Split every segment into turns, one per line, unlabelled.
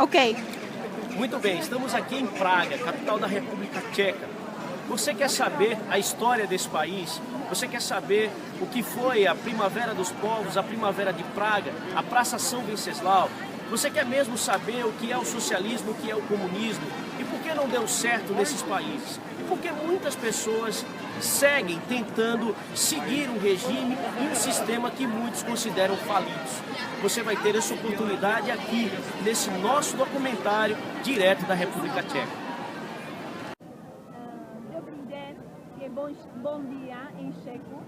Ok.
Muito bem, estamos aqui em Praga, capital da República Tcheca. Você quer saber a história desse país? Você quer saber o que foi a Primavera dos Povos, a Primavera de Praga, a Praça São Venceslau? Você quer mesmo saber o que é o socialismo, o que é o comunismo? E por que não deu certo nesses países? E por que muitas pessoas seguem tentando seguir um regime e um sistema que muitos consideram falidos? Você vai ter essa oportunidade aqui, nesse nosso documentário, direto da República Tcheca.
Dobrý den, bom dia em checo.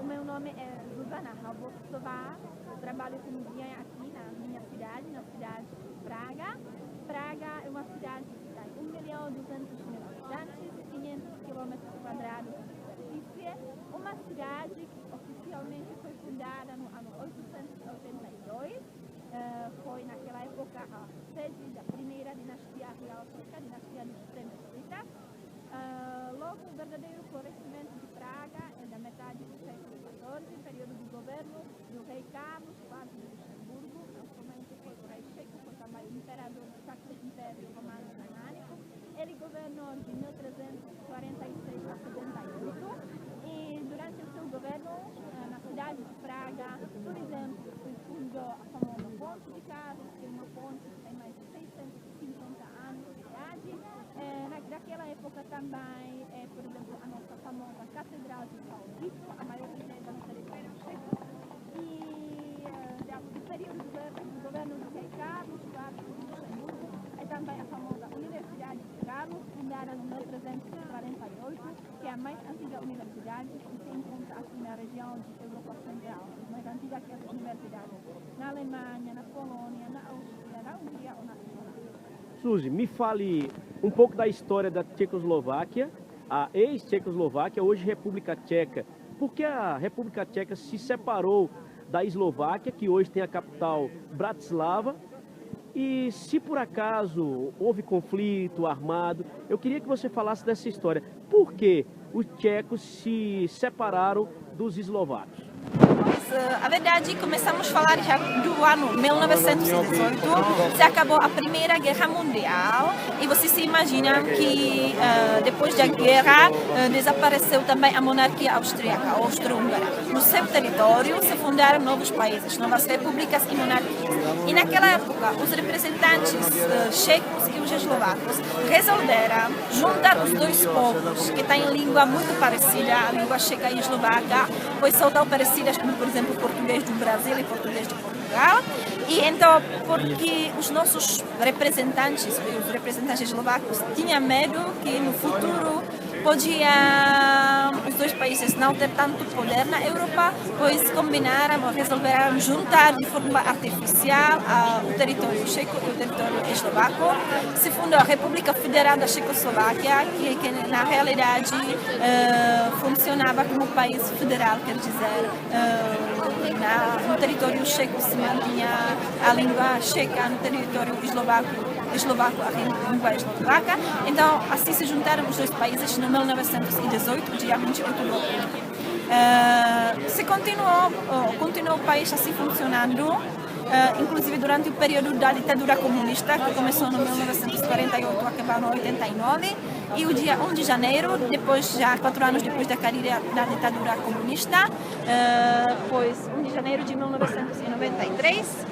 O meu nome é Zuzana Rabosová, trabalho como guia aqui na minha cidade, na cidade de Praga. Praga é uma cidade que tem 1.200.000 habitantes, 500 km² de superfície, uma cidade que oficialmente foi fundada no ano 882, foi naquela época a sede da primeira dinastia real tcheca, a dinastia dos Temeslitas. Logo, o verdadeiro florescimento de Praga é da metade do século XIV, período do governo do rei Carlos IV de Luxemburgo, não somente foi o rei checo, foi também o imperador do Sacro Império Romano Germânico. Ele governou de 1346 a 78 e durante o seu governo, na cidade de Praga, por exemplo, foi fundou a famosa Ponte de Carlos, que é uma ponte que tem mais de 650 anos de idade. Naquela época também, por exemplo, a nossa famosa Catedral de São Vito, a maior igreja no território checo. E do período do governo do rei Carlos IV de Luxemburgo, é também a famosa Universidade de Carlos, fundada em 1348, que é a mais antiga universidade que se encontra aqui na região de Europa Central, mais antiga que as universidades na Alemanha, na Polônia, na Áustria, na Hungria ou na Finlândia.
Suzy, me fale um pouco da história da Tchecoslováquia, a ex-Tchecoslováquia, hoje República Tcheca. Por que a República Tcheca se separou da Eslováquia, que hoje tem a capital Bratislava? E se por acaso houve conflito armado, eu queria que você falasse dessa história. Por que os tchecos se separaram dos eslovacos?
A verdade, começamos a falar já do ano 1918, se acabou a Primeira Guerra Mundial e você se imagina que depois da guerra desapareceu também a monarquia austríaca, austro-húngara. No seu território se fundaram novos países, novas repúblicas e monarquias. E naquela época os representantes checos e os eslovacos resolveram juntar os dois povos que têm língua muito parecida, a língua checa e eslovaca, pois são tão parecidas como, por exemplo, o português do Brasil e português de Portugal. E então, porque os nossos representantes, os representantes eslovacos, tinham medo que no futuro os dois países não ter tanto poder na Europa, pois combinaram ou resolveram juntar de forma artificial o território checo e o território eslovaco. Se fundou a República Federal da Checoslováquia, que na realidade funcionava como país federal, quer dizer, no território checo se mantinha a língua checa, no território eslovaco a língua eslovaca. Então, assim se juntaram os dois países no 1918, dia 28 de outubro. Continuou o país assim funcionando, inclusive durante o período da ditadura comunista, que começou no 1948 e acabou no 89, e o dia 1 de janeiro, já 4 anos depois da caída da ditadura comunista, pois 1 de janeiro de 1993,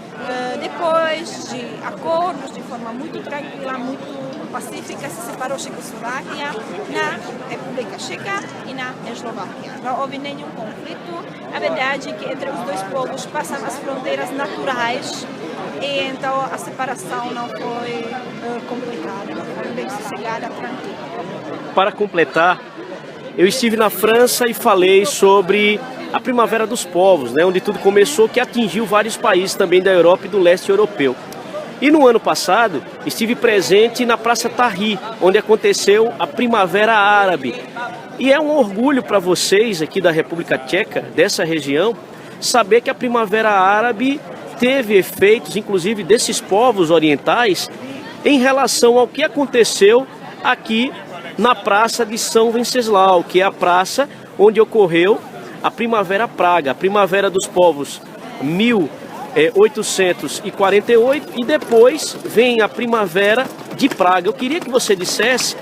depois de acordos de forma muito tranquila, muito pacífica, se separou a Checoslováquia na República Checa e na Eslováquia. Não houve nenhum conflito. A verdade é que entre os dois povos passam as fronteiras naturais e então a separação não foi complicada, foi bem sossegada, tranquila.
Para completar, eu estive na França e falei sobre a Primavera dos Povos, onde tudo começou, que atingiu vários países também da Europa e do leste europeu. E no ano passado, estive presente na Praça Tahrir, onde aconteceu a Primavera Árabe. E é um orgulho para vocês aqui da República Tcheca, dessa região, saber que a Primavera Árabe teve efeitos, inclusive desses povos orientais, em relação ao que aconteceu aqui na Praça de São Venceslau, que é a praça onde ocorreu a Primavera Praga, a Primavera dos Povos 1848 e depois vem a Primavera de Praga. Eu queria que você dissesse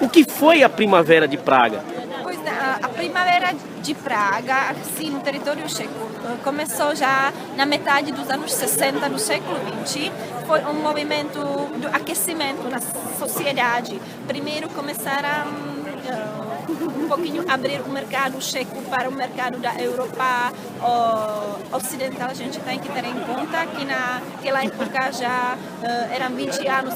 o que foi a Primavera de Praga.
Pois a Primavera de Praga, sim, no território checo, começou já na metade dos anos 60 do século XX. Foi um movimento de aquecimento na sociedade. Primeiro começaram um pouquinho abrir o mercado checo para o mercado da Europa ocidental. A gente tem que ter em conta que naquela época já eram 20 anos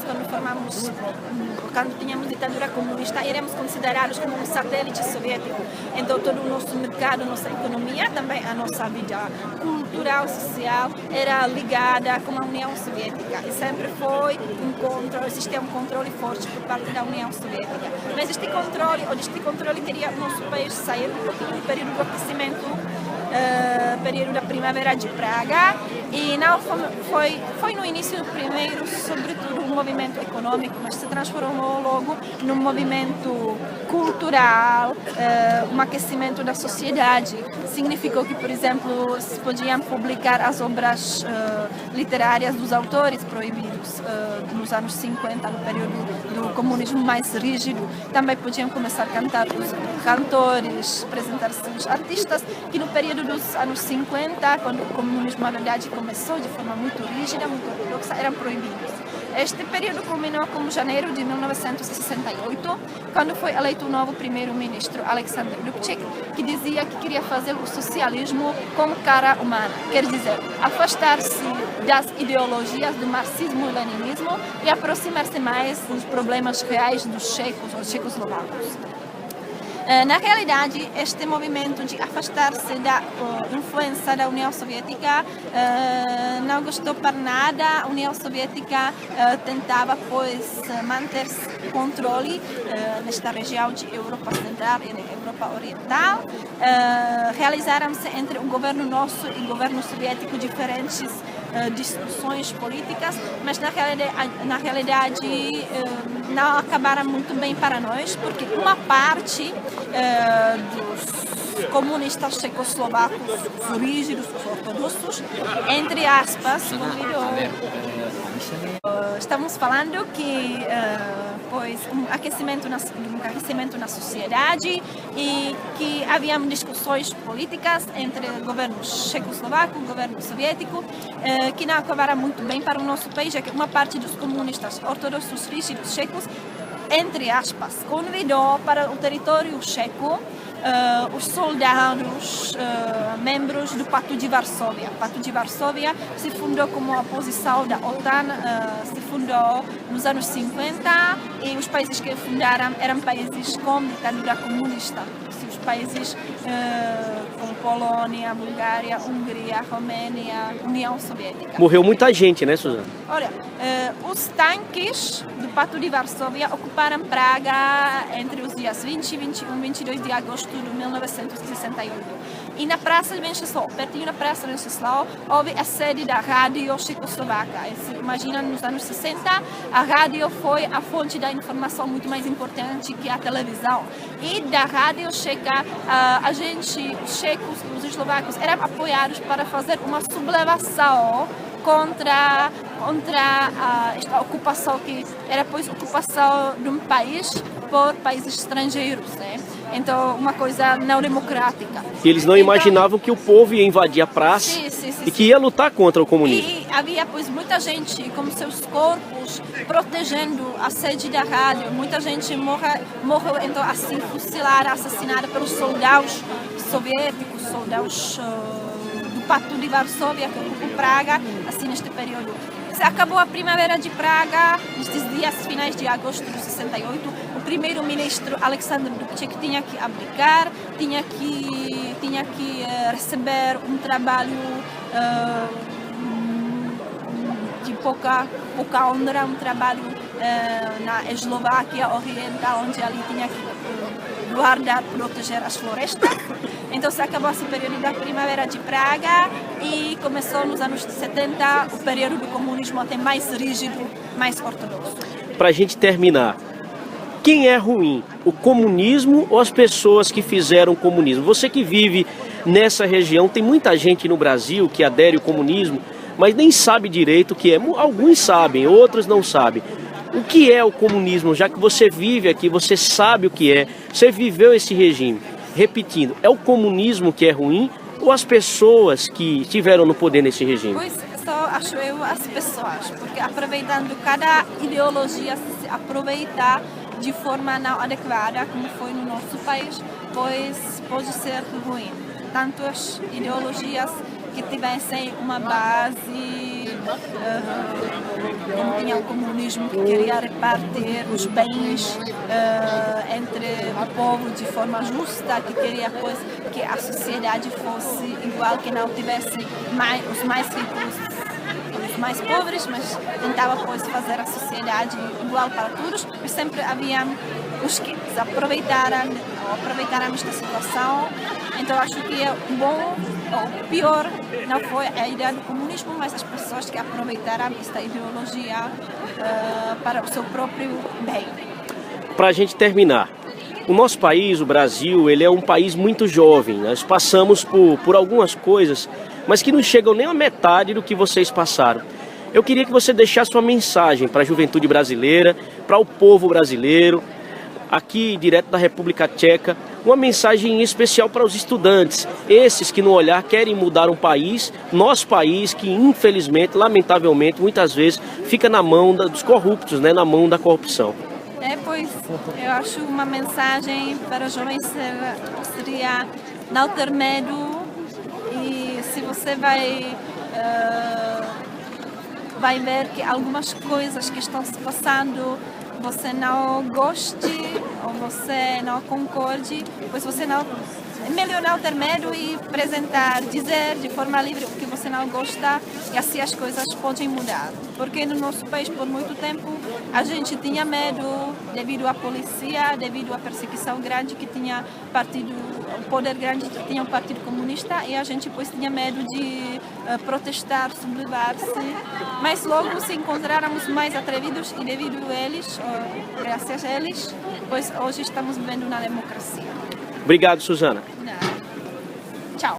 quando tínhamos ditadura comunista, éramos considerados como um satélite soviético. Então todo o nosso mercado, nossa economia, também a nossa vida cultural, social, era ligada com a União Soviética. E sempre foi existia um controle forte por parte da União Soviética. Mas este controle queria o nosso país sair um pouquinho do período do aquecimento, período da Primavera de Praga, e não foi no início primeiro, sobretudo, um movimento econômico, mas se transformou logo num movimento cultural, um aquecimento da sociedade. Significou que, por exemplo, se podiam publicar as obras literárias dos autores proibidos nos anos 50, no período do comunismo mais rígido. Também podiam começar a cantar os cantores, apresentar-se os artistas, que no período dos anos 50, quando o comunismo, na verdade, começou de forma muito rígida, muito ortodoxa, eram proibidos. Este período culminou com janeiro de 1968, quando foi eleito o novo primeiro-ministro Alexander Dubček, que dizia que queria fazer o socialismo com cara humana, quer dizer, afastar-se das ideologias do marxismo-leninismo e aproximar-se mais dos problemas reais dos checos ou checoslovacos. Na realidade, este movimento de afastar-se da influência da União Soviética não gostou para nada. A União Soviética tentava, pois, manter controle nesta região de Europa Central e Europa Oriental. Realizaram-se entre o governo nosso e o governo soviético diferentes discussões políticas, mas na realidade não acabaram muito bem para nós, porque uma parte dos comunistas checoslovacos, os rígidos, os ortodoxos, entre aspas, estamos falando que pois um aquecimento na sociedade e que havia discussões políticas entre o governo checoslovaco e o governo soviético que não acabaram muito bem para o nosso país, já que uma parte dos comunistas ortodoxos rígidos checos, entre aspas, convidou para o território checo os soldados membros do Pacto de Varsóvia. O Pacto de Varsóvia se fundou como oposição da OTAN, se fundou nos anos 50 e os países que fundaram eram países com ditadura comunista. Os países como Polônia, Bulgária, Hungria, Romênia, União Soviética.
Morreu muita gente, né, Suzana?
Olha, os tanques do Pacto de Varsóvia ocuparam Praga entre os dias 20, 21 e 22 de agosto de 1968. E na Praça de Venceslau, pertinho da Praça de Venceslau, houve a sede da Rádio Checoslovaca. Imagina, nos anos 60, a rádio foi a fonte da informação muito mais importante que a televisão. E da Rádio Checa, os checos e os eslovacos eram apoiados para fazer uma sublevação contra esta ocupação, que era, pois, ocupação de um país por países estrangeiros, né? Então, uma coisa não democrática.
E eles não imaginavam que o povo ia invadir a praça e que ia lutar contra o comunismo.
E havia, pois, muita gente com seus corpos protegendo a sede da rádio. Muita gente morreu, então, assim, fuzilada, assassinada pelos soldados soviéticos, soldados do Pacto de Varsóvia, que ocupou Praga, assim, neste período. Acabou a Primavera de Praga, nestes dias finais de agosto de 68. O primeiro-ministro Alexander Dubček tinha que abdicar, tinha que receber um trabalho de pouca honra, um trabalho na Eslováquia Oriental, onde ali tinha que guardar, proteger as florestas. Então se acabou esse período da Primavera de Praga e começou nos anos 70 o período do comunismo até mais rígido, mais ortodoxo.
Para a gente terminar, quem é ruim? O comunismo ou as pessoas que fizeram o comunismo? Você que vive nessa região, tem muita gente no Brasil que adere ao comunismo, mas nem sabe direito o que é. Alguns sabem, outros não sabem. O que é o comunismo? Já que você vive aqui, você sabe o que é, você viveu esse regime. Repetindo, é o comunismo que é ruim ou as pessoas que estiveram no poder nesse regime?
Pois só acho eu as pessoas, porque aproveitando cada ideologia, se aproveitar de forma não adequada, como foi no nosso país, pois pode ser ruim. Tantas ideologias que tivessem uma base, como tinha o comunismo, que queria repartir os bens entre o povo de forma justa, que queria pois, que a sociedade fosse igual, que não tivesse os mais ricos os mais pobres, mas tentava pois fazer a sociedade igual para todos, e sempre havia os que aproveitaram esta situação. Então acho que é bom, ou pior, não foi a ideia do comunismo, mas as pessoas que aproveitaram esta ideologia para o seu próprio bem.
Para a gente terminar, o nosso país, o Brasil, ele é um país muito jovem. Nós passamos por algumas coisas, mas que não chegam nem a metade do que vocês passaram. Eu queria que você deixasse uma mensagem para a juventude brasileira, para o povo brasileiro, aqui direto da República Tcheca, uma mensagem especial para os estudantes, esses que no olhar querem mudar um país, nosso país que infelizmente, lamentavelmente, muitas vezes fica na mão dos corruptos, né, na mão da corrupção.
Pois eu acho uma mensagem para os jovens seria não ter medo, e se você vai ver que algumas coisas que estão se passando você não goste ou você não concorde, pois você não é melhor não ter medo e apresentar, dizer de forma livre o que você não gosta, e assim as coisas podem mudar. Porque no nosso país, por muito tempo, a gente tinha medo devido à polícia, devido à perseguição grande que tinha o poder grande que tinha o Partido Comunista, e a gente pois tinha medo de protestar, sublevar-se. Mas logo se encontráramos mais atrevidos, e devido a eles, graças a eles, pois hoje estamos vivendo na democracia.
Obrigado, Suzana.